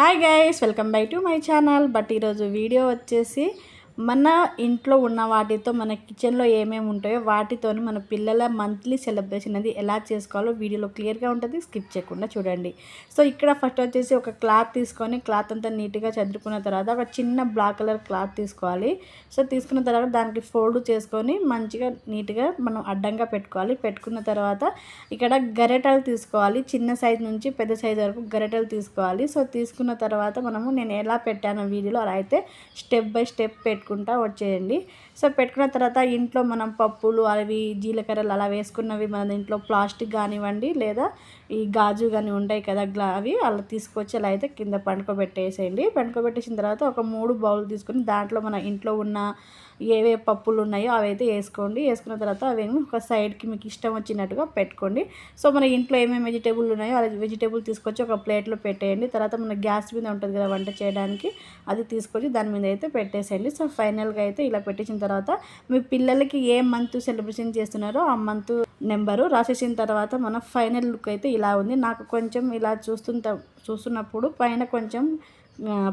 Hi guys, welcome back to my channel. But ఈరోజు video వచ్చేసి మన ఇంట్లో ఉన్న వాటితో మన కిచెన్లో ఏమేమి ఉంటాయో వాటితో మన పిల్లల మంత్లీ సెలబ్రేషన్ అనేది ఎలా చేసుకోవాలో వీడియోలో క్లియర్గా ఉంటుంది. స్కిప్ చేయకుండా చూడండి. సో ఇక్కడ ఫస్ట్ వచ్చేసి ఒక క్లాత్ తీసుకొని క్లాత్ అంతా నీట్గా చదువుకున్న తర్వాత ఒక చిన్న బ్లాక్ కలర్ క్లాత్ తీసుకోవాలి. సో తీసుకున్న తర్వాత దానికి ఫోల్డ్ చేసుకొని మంచిగా నీట్గా మనం అడ్డంగా పెట్టుకోవాలి. పెట్టుకున్న తర్వాత ఇక్కడ గరెటలు తీసుకోవాలి. చిన్న సైజు నుంచి పెద్ద సైజు వరకు గరెటలు తీసుకోవాలి. సో తీసుకున్న తర్వాత నేను ఎలా పెట్టానో వీడియోలో అలా అయితే స్టెప్ బై స్టెప్ పెట్టుకుంటా వచ్చేయండి. సో పెట్టుకున్న తర్వాత ఇంట్లో మనం పప్పులు అవి జీలకర్రలు అలా వేసుకున్నవి మన ఇంట్లో ప్లాస్టిక్ కానివ్వండి లేదా ఈ గాజు కానీ ఉంటాయి కదా అవి అలా తీసుకొచ్చి అలా అయితే కింద పండుకోబెట్టేసేయండి. పండుకోబెట్టేసిన తర్వాత ఒక 3 బౌల్ తీసుకొని దాంట్లో మన ఇంట్లో ఉన్న ఏవే పప్పులు ఉన్నాయో అవి అయితే వేసుకోండి. వేసుకున్న తర్వాత అవి ఒక సైడ్కి మీకు ఇష్టం వచ్చినట్టుగా పెట్టుకోండి. సో మన ఇంట్లో ఏమేమి వెజిటేబుల్ ఉన్నాయో అది వెజిటేబుల్ తీసుకొచ్చి ఒక ప్లేట్లో పెట్టేయండి. తర్వాత మన గ్యాస్ మీద ఉంటుంది కదా వంట చేయడానికి, అది తీసుకొచ్చి దాని మీద అయితే పెట్టేసేయండి. సో ఫైనల్గా అయితే ఇలా పెట్టేసిన తర్వాత మీ పిల్లలకి ఏ మంత్ సెలబ్రేషన్ చేస్తున్నారో ఆ మంత్ నెంబరు రాసేసిన తర్వాత మన ఫైనల్ లుక్ అయితే ఇలా ఉంది. నాకు కొంచెం ఇలా చూస్తున్నప్పుడు పైన కొంచెం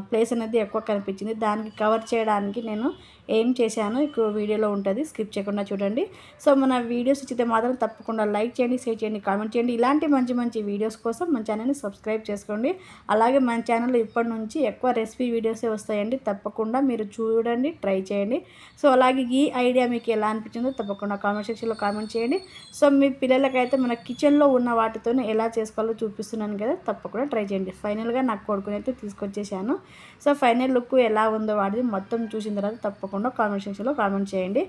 ప్లేస్ అనేది ఎక్కువ కనిపించింది. దానికి కవర్ చేయడానికి నేను ఏం చేశాను ఇక్కడ వీడియోలో ఉంటుంది, స్కిప్ చేయకుండా చూడండి. సో మన వీడియోస్ ఇచ్చితే మాత్రం తప్పకుండా లైక్ చేయండి, షేర్ చేయండి, కామెంట్ చేయండి. ఇలాంటి మంచి మంచి వీడియోస్ కోసం మన ఛానల్ని సబ్స్క్రైబ్ చేసుకోండి. అలాగే మన ఛానల్లో ఇప్పటి నుంచి ఎక్కువ రెసిపీ వీడియోసే వస్తాయండి. తప్పకుండా మీరు చూడండి, ట్రై చేయండి. సో అలాగే ఈ ఐడియా మీకు ఎలా అనిపించిందో తప్పకుండా కామెంట్ సెక్షన్లో కామెంట్ చేయండి. సో మీ పిల్లలకైతే మన కిచెన్లో ఉన్న వాటితోనే ఎలా చేసుకోవాలో చూపిస్తున్నాను కదా, తప్పకుండా ట్రై చేయండి. ఫైనల్గా నాకు కొడుకుని అయితే తీసుకొచ్చేసాను. సో ఫైనల్ లుక్ ఎలా ఉందో వాడిది మొత్తం చూసిన తర్వాత తప్పకుండా కామెంట్ సెక్షన్లో కామెంట్ చేయండి.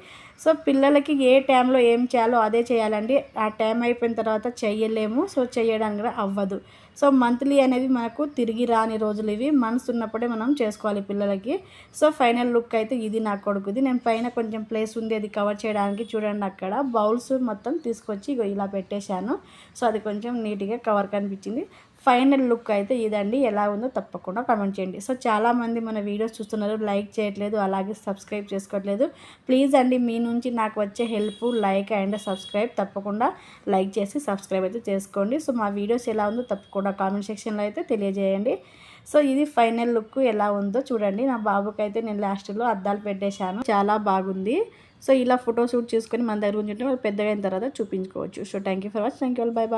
సో పిల్లలకి ఏ టైంలో ఏం చేయాలో అదే చేయాలండి. ఆ టైం అయిపోయిన తర్వాత చెయ్యలేము, సో చేయడానికి కూడా అవ్వదు. సో మంత్లీ అనేది మనకు తిరిగి రాని రోజులు ఇవి, మనసు ఉన్నప్పుడే మనం చేసుకోవాలి పిల్లలకి. సో ఫైనల్ లుక్ అయితే ఇది నా కొడుకుది. నేను పైన కొంచెం ప్లేస్ ఉంది అది కవర్ చేయడానికి, చూడండి అక్కడ బౌల్స్ మొత్తం తీసుకొచ్చి ఇలా పెట్టేశాను. సో అది కొంచెం నీట్గా కవర్ కనిపించింది. ఫైనల్ లుక్ అయితే ఇదండి. ఎలా ఉందో తప్పకుండా కామెంట్ చేయండి. సో చాలామంది మన వీడియోస్ చూస్తున్నారు, లైక్ చేయట్లేదు, అలాగే సబ్స్క్రైబ్ చేసుకోవట్లేదు. ప్లీజ్ అండి, మీ నుంచి నాకు వచ్చే హెల్ప్ లైక్ అండ్ సబ్స్క్రైబ్. తప్పకుండా లైక్ చేసి సబ్స్క్రైబ్ అయితే చేసుకోండి. సో మా వీడియోస్ ఎలా ఉందో తప్పకుండా కామెంట్ సెక్షన్లో అయితే తెలియజేయండి. సో ఇది ఫైనల్ లుక్ ఎలా ఉందో చూడండి. నా బాబుకి అయితే నేను లాస్ట్లో అద్దాలు పెట్టేశాను, చాలా బాగుంది. సో ఇలా ఫోటో షూట్ చేసుకొని మన దగ్గర ఉంచుంటే వాళ్ళు పెద్దగా అయిన తర్వాత చూపించుకోవచ్చు. So thank you for watch. Thank you, bye bye.